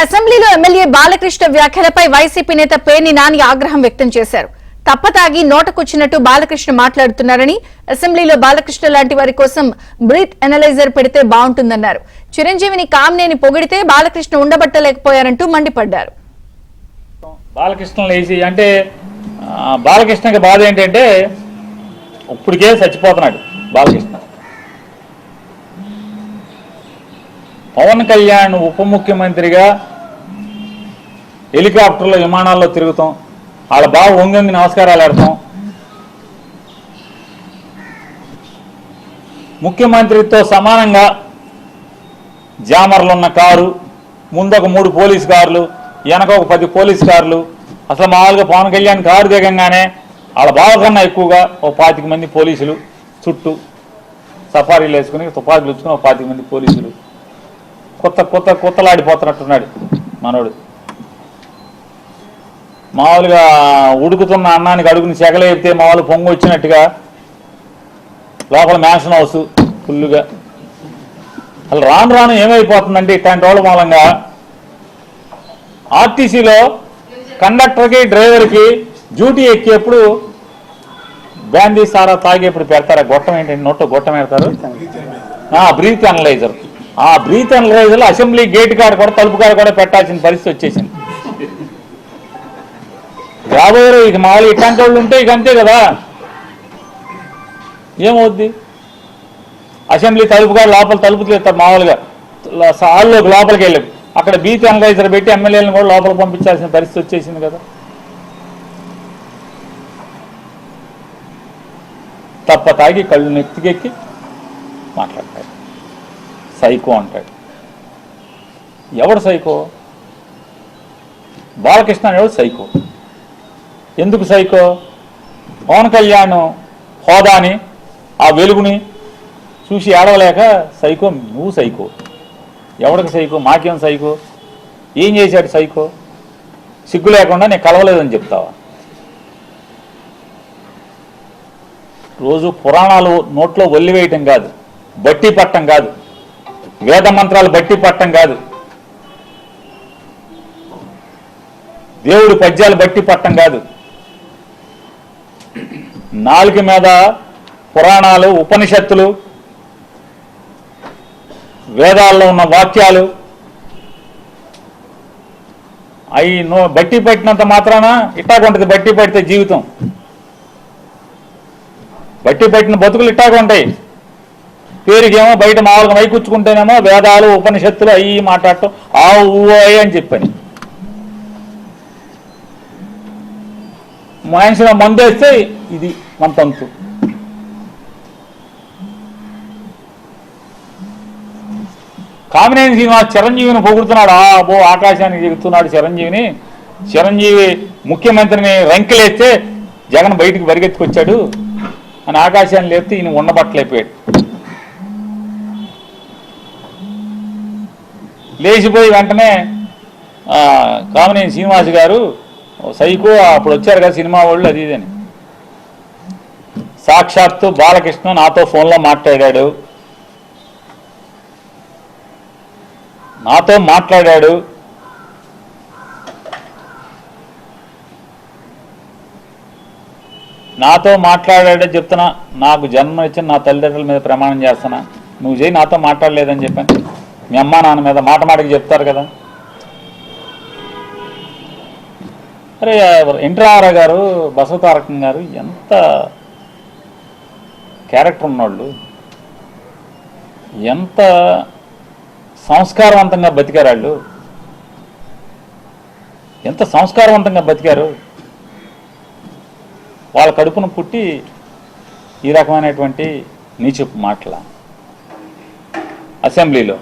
అసెంబ్లీలో ఎమ్మెల్యే బాలకృష్ణ వ్యాఖ్యలపై వైసీపీ నేత పేర్ని నాని ఆగ్రహం వ్యక్తం చేశారు. తప్పతాగి నోటకొచ్చినట్టు బాలకృష్ణ మాట్లాడుతున్నారని, అసెంబ్లీలో బాలకృష్ణ లాంటి వారి కోసం బ్రీత్ ఎనలైజర్ పెడితే బాగుంటుందన్నారు. చిరంజీవిని కామ్నేని పొగిడితే బాలకృష్ణ ఉండబట్టలేకపోయారంటూ మండిపడ్డారు. బాలకృష్ణ లేచి అంటే బాలకృష్ణకి బాధ ఏంటంటే ఇప్పటికే చచ్చిపోతున్నాడు బాలకృష్ణ. పవన్ కళ్యాణ్ ఉప ముఖ్యమంత్రిగా హెలికాప్టర్లో విమానాల్లో తిరుగుతాం, వాళ్ళ బాగా వంగంగి నమస్కారాలు పెడతాం. ముఖ్యమంత్రితో సమానంగా జామర్లు ఉన్న కారు, ముందొక 3 పోలీస్ కార్లు, వెనక ఒక 10 పోలీస్ కార్లు. అసలు మామూలుగా పవన్ కళ్యాణ్ కారు దిగంగానే వాళ్ళ బావ కన్నా ఎక్కువగా ఓ 25 మంది పోలీసులు చుట్టూ సఫారీలు వేసుకుని తుపాకులు ఇచ్చుకుని ఓ 25 మంది పోలీసులు. కొత్తలాడిపోతున్నట్టున్నాడు మనోడు. మామూలుగా ఉడుకుతున్న అన్నానికి అడుగుని సెగలేపితే మామూలు పొంగు వచ్చినట్టుగా లోపల మ్యాన్షన్ హౌస్ ఫుల్లుగా. అసలు రాను రాను ఏమైపోతుందంటే ఇట్లాంటి వాళ్ళ మూలంగా ఆర్టీసీలో కండక్టర్కి డ్రైవర్కి డ్యూటీ ఎక్కేప్పుడు బ్యాండీ సారా తాగేప్పుడు పెడతారు. గొట్టం ఏంటంటే నోట్లో గొట్టం పెడతారు, బ్రీత్ అనలైజర్. ఆ బ్రీత్ అనలైజర్ అసెంబ్లీ గేట్ కాడ కూడా తలుపు కాడ కూడా పెట్టాల్సిన పరిస్థితి వచ్చేసింది. రాబోయే ఇక మామూలు ఇట్లాంటి వాళ్ళు ఉంటే ఇక అంతే కదా, ఏమవుద్ది? అసెంబ్లీ తలుపు కాడ లోపల తలుపు తీస్తారు మామూలుగా, హాల్లోకి లోపలికి వెళ్ళి అక్కడ బ్రీత్ అనలైజర్ పెట్టి ఎమ్మెల్యేలను కూడా లోపలికి పంపించాల్సిన పరిస్థితి వచ్చేసింది కదా. తప్ప తాగి కళ్ళు నెత్తికెక్కి మాట్లాడతాడు, సైకో అంటాడు. ఎవడు సైకో? బాలకృష్ణ అనేవాడు సైకో. ఎందుకు సైకో? పవన్ కళ్యాణ్ హోదాని ఆ వెలుగుని చూసి ఏడవలేక సైకో. నువ్వు సైకో. ఎవడికి సైకో? మాకేం సైకో? ఏం చేశాడు సైకో? సిగ్గు లేకుండా నేను కలవలేదని చెప్తావా? రోజు పురాణాలు నోట్లో ఒల్లివేయటం కాదు, బట్టి పట్టం కాదు, వేద మంత్రాలు బట్టి పట్టం కాదు, దేవుడి పద్యాలు బట్టి పట్టం కాదు. నాలుక మీద పురాణాలు, ఉపనిషత్తులు, వేదాల్లో ఉన్న వాక్యాలు అవి బట్టి పట్టినంత మాత్రాన ఇట్టాగుంటుంది. బట్టి పడితే జీవితం, బట్టి పట్టిన బతుకులు ఇట్టాగుంటాయి. పేరుకేమో బయట మామూలుగా మైకూర్చుకుంటేనేమో వేదాలు, ఉపనిషత్తులు అవి మాట్లాడటం ఆ ఊయ అని చెప్పని. మనిషిని మందేస్తే ఇది మన తంతు. కామినేని శ్రీనివాస్ చిరంజీవిని పొగుడుతున్నాడు. ఆకాశానికి దిగుతున్నాడు చిరంజీవిని. చిరంజీవి ముఖ్యమంత్రిని రంకెలేస్తే జగన్ బయటికి పరిగెత్తుకొచ్చాడు అని ఆకాశాన్ని లేపితే ఈయన ఉండబట్టలేకపోయాడు. లేచిపోయి వెంటనే కామినేని శ్రీనివాస్ గారు సైకో, అప్పుడు వచ్చారు కదా సినిమా వాళ్ళు అది ఇదని. సాక్షాత్తు బాలకృష్ణ నాతో ఫోన్లో మాట్లాడాడు, నాతో మాట్లాడాడని చెప్తున్నా. నాకు జన్మ ఇచ్చిన నా తల్లిదండ్రుల మీద ప్రమాణం చేస్తున్నా, నువ్వు చేయి నాతో మాట్లాడలేదని చెప్పాను. మీ అమ్మ నాన్న మీద మాటకి చెప్తారు కదా. అరే ఎన్టీ రామారావు గారు, బసవతారకం గారు ఎంత క్యారెక్టర్ ఉన్నవాళ్ళు, ఎంత సంస్కారవంతంగా బతికారు వాళ్ళు, ఎంత సంస్కారవంతంగా బతికారు. వాళ్ళ కడుపున పుట్టి ఈ రకమైనటువంటి నీచపు మాటల అసెంబ్లీలో